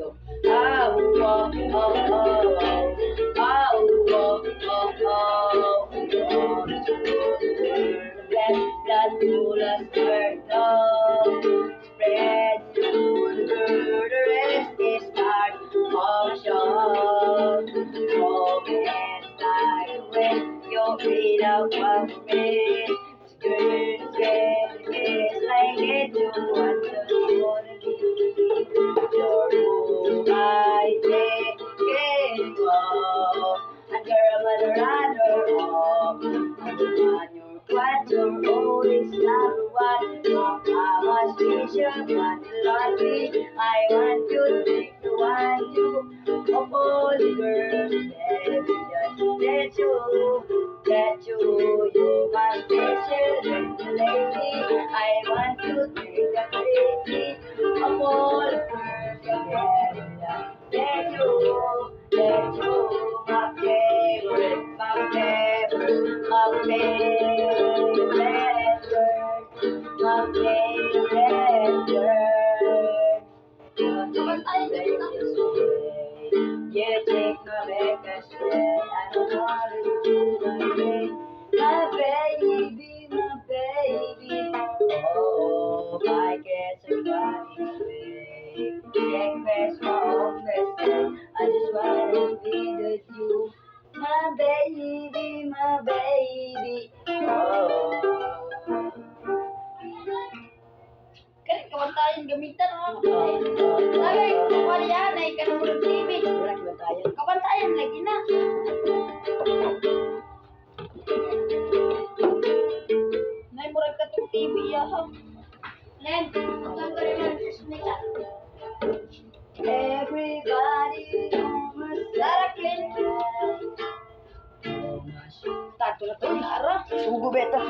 go. Ah, oh, oh, oh, oh. Ah, oh, oh, oh, oh. Let that full us burn love. Spread through the world, the rest is part of show. Broken inside when you're made up of me. Good, it's like it to what you wanna be. Your room, I take it go. And girl, I'd rather off. On your quarter, always number one. How much vision, what love me. I want to take the one to of all the girls that you're my special lady. I want to take the pretty of all the girls that you, my favorite, my favorite, my favorite girl, my favorite girl. You take my back, I swear I don't wanna do my way. My baby, my baby. Oh, I guess everybody's way. Take best my own mistake. I just wanna be with you. My baby, my baby. Oh. Kan kawantayan gamitan oh. Lagi kuwari yan ay kanurog TV. Wala kawantayan. Kawantayan lagi na. Nay murag ka tong TV ya ha. Len, ang ko rin susmita. Everybody almost Lara Clinton. oh my Tato na to Lara. sugo beta.